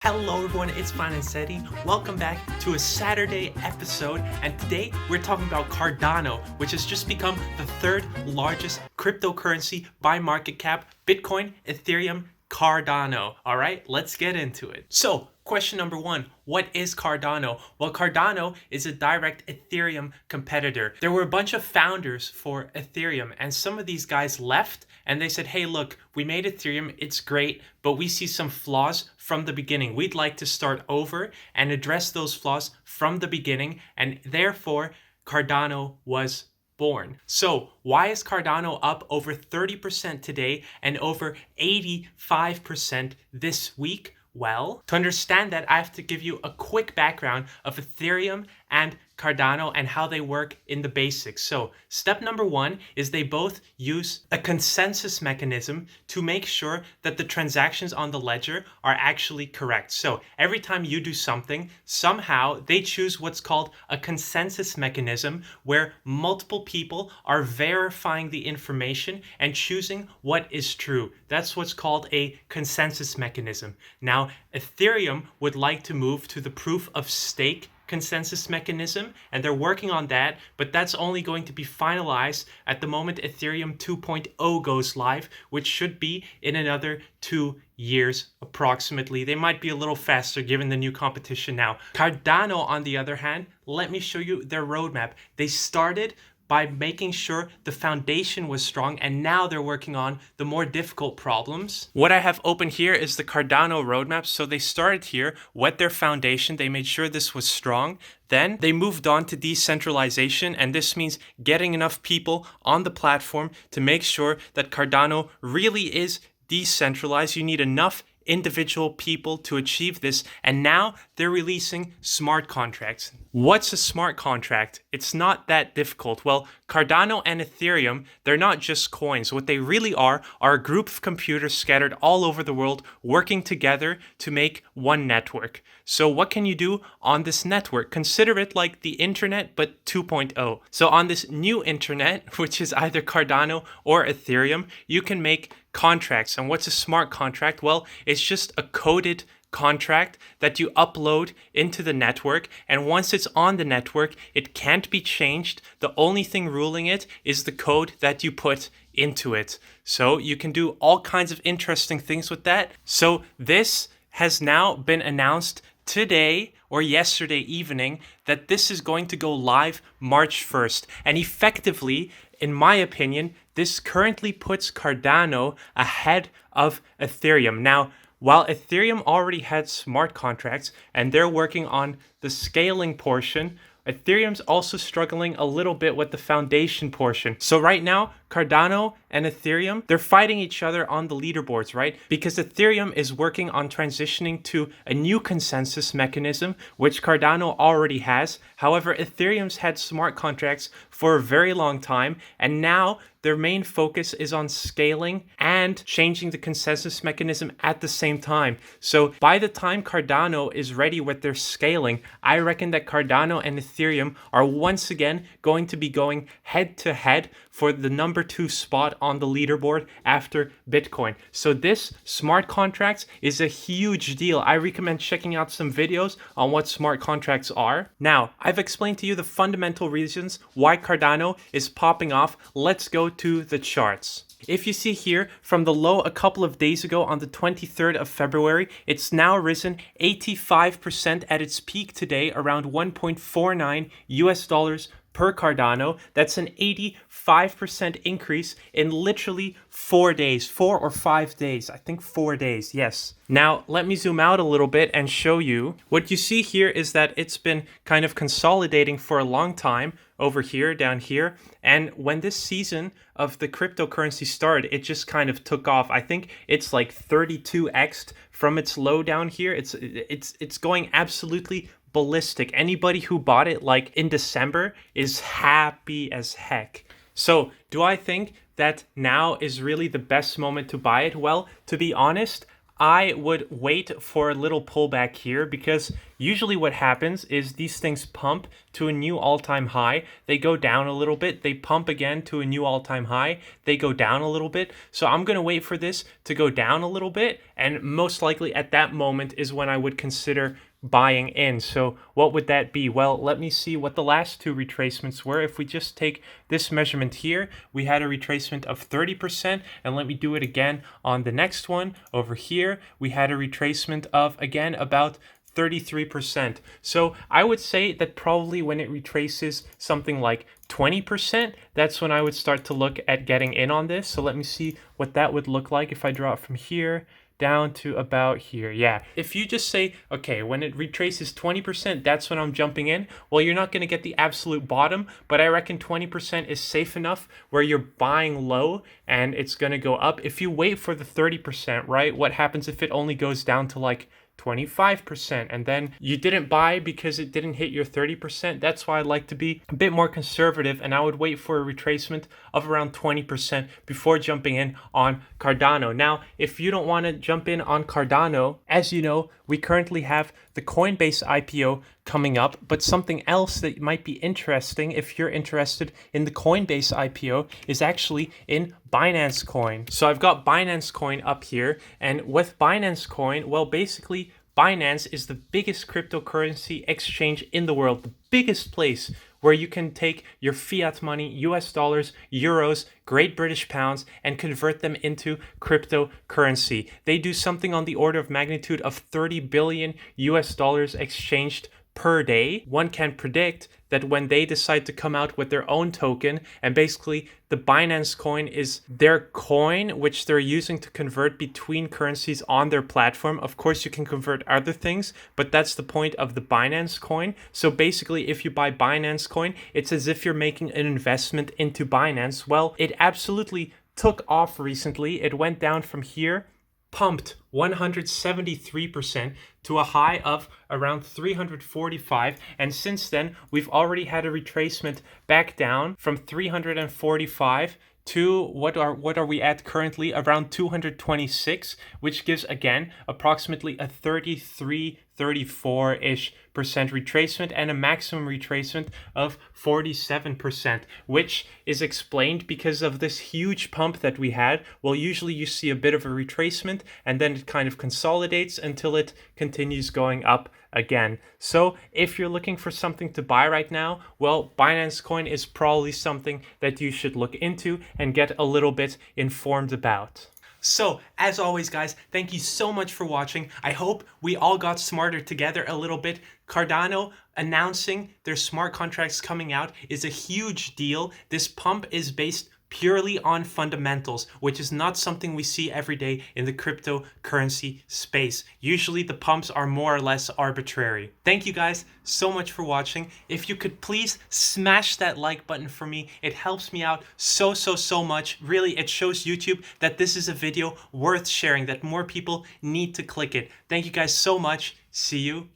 Hello everyone, it's Binance Eddie. Welcome back to a Saturday episode, and today we're talking about Cardano, which has just become the third largest cryptocurrency by market cap. Bitcoin, Ethereum, Cardano. All right, let's get into it. So, question number one, what is Cardano? Well, Cardano is a direct Ethereum competitor. There were a bunch of founders for Ethereum, and some of these guys left and they said, hey, look, we made Ethereum, it's great, but we see some flaws from the beginning. We'd like to start over and address those flaws from the beginning, and therefore Cardano was born. So why is Cardano up over 30% today and over 85% this week? Well, to understand that, I have to give you a quick background of Ethereum and Cardano and how they work in the basics. So step number one is they both use a consensus mechanism to make sure that the transactions on the ledger are actually correct. So every time you do something, somehow they choose what's called a consensus mechanism, where multiple people are verifying the information and choosing what is true. That's what's called a consensus mechanism. Now, Ethereum would like to move to the proof of stake consensus mechanism, and they're working on that, but that's only going to be finalized at the moment Ethereum 2.0 goes live, which should be in another 2 years approximately. They might be a little faster given the new competition now. Cardano, on the other hand, let me show you their roadmap. They started by making sure the foundation was strong, and now they're working on the more difficult problems. What I have open here is the Cardano Roadmap. So they started here, wet their foundation, they made sure this was strong. Then they moved on to decentralization, and this means getting enough people on the platform to make sure that Cardano really is decentralized. You need enough individual people to achieve this, and now they're releasing smart contracts. What's a smart contract? It's not that difficult. Well, Cardano and Ethereum, they're not just coins. What they really are a group of computers scattered all over the world working together to make one network. So what can you do on this network? Consider it like the internet, but 2.0. So on this new internet, which is either Cardano or Ethereum, you can make contracts. And what's a smart contract? Well, it's just a coded contract that you upload into the network, and once it's on the network, it can't be changed. The only thing ruling it is the code that you put into it. So you can do all kinds of interesting things with that. So this has now been announced today or yesterday evening that this is going to go live March 1st. And effectively, in my opinion, this currently puts Cardano ahead of Ethereum. Now, while Ethereum already had smart contracts and they're working on the scaling portion, Ethereum's also struggling a little bit with the foundation portion. So right now, Cardano and Ethereum, they're fighting each other on the leaderboards, right? Because Ethereum is working on transitioning to a new consensus mechanism, which Cardano already has. However, Ethereum's had smart contracts for a very long time, and now their main focus is on scaling and changing the consensus mechanism at the same time. So by the time Cardano is ready with their scaling, I reckon that Cardano and Ethereum are once again going to be going head to head for the number 2 spot on the leaderboard after Bitcoin. So this smart contracts is a huge deal. I recommend checking out some videos on what smart contracts are. Now, I've explained to you the fundamental reasons why Cardano is popping off. Let's go to the charts. If you see here, from the low a couple of days ago on the 23rd of February, it's now risen 85% at its peak today, around 1.49 US dollars per Cardano. That's an 85% increase in literally 4 days, 4 or 5 days. I think 4 days, yes. Now, let me zoom out a little bit and show you. What you see here is that it's been kind of consolidating for a long time over here, down here. And when this season of the cryptocurrency started, it just kind of took off. I think it's like 32x'd from its low down here. It's going absolutely ballistic. Anybody who bought it like in December is happy as heck. So do I think that now is really the best moment to buy it? Well, to be honest, I would wait for a little pullback here, because usually what happens is these things pump to a new all-time high, they go down a little bit, they pump again to a new all-time high, they go down a little bit. So I'm going to wait for this to go down a little bit, and most likely at that moment is when I would consider buying in. So what would that be? Well, let me see what the last two retracements were. If we just take this measurement here, we had a retracement of 30%, and let me do it again on the next one over here. We had a retracement of, again, about 33%. So I would say that probably when it retraces something like 20%, that's when I would start to look at getting in on this. So let me see what that would look like if I draw it from here down to about here. Yeah, if you just say, okay, when it retraces 20%, that's when I'm jumping in. Well, you're not going to get the absolute bottom, but I reckon 20% is safe enough where you're buying low and it's going to go up. If you wait for the 30%, right, what happens if it only goes down to like 25% and then you didn't buy because it didn't hit your 30%? That's why I like to be a bit more conservative, and I would wait for a retracement of around 20% before jumping in on Cardano. Now, if you don't want to jump in on Cardano, as you know, we currently have the Coinbase IPO coming up, but something else that might be interesting if you're interested in the Coinbase IPO is actually in Binance Coin. So I've got Binance Coin up here, and with Binance Coin, well, basically Binance is the biggest cryptocurrency exchange in the world, the biggest place where you can take your fiat money, US dollars, euros, Great British pounds, and convert them into cryptocurrency. They do something on the order of magnitude of 30 billion US dollars exchanged per day. One can predict that when they decide to come out with their own token, and basically the Binance coin is their coin, which they're using to convert between currencies on their platform. Of course, you can convert other things, but that's the point of the Binance coin. So basically, if you buy Binance coin, it's as if you're making an investment into Binance. Well, it absolutely took off recently. It went down from here, pumped 173% to a high of around 345, and since then we've already had a retracement back down from 345 to what are we at currently, around 226, which gives again approximately a 34-ish percent retracement and a maximum retracement of 47%, which is explained because of this huge pump that we had. Well, usually you see a bit of a retracement and then it kind of consolidates until it continues going up again. So if you're looking for something to buy right now, well, Binance Coin is probably something that you should look into and get a little bit informed about. So, as always, guys, thank you so much for watching. I hope we all got smarter together a little bit. Cardano announcing their smart contracts coming out is a huge deal. This pump is based purely on fundamentals, which is not something we see every day in the cryptocurrency space. Usually the pumps are more or less arbitrary. Thank you guys so much for watching. If you could please smash that like button for me, it helps me out so much. Really, it shows YouTube that this is a video worth sharing, that more people need to click it. Thank you guys so much. See you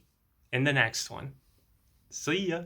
in the next one. See ya.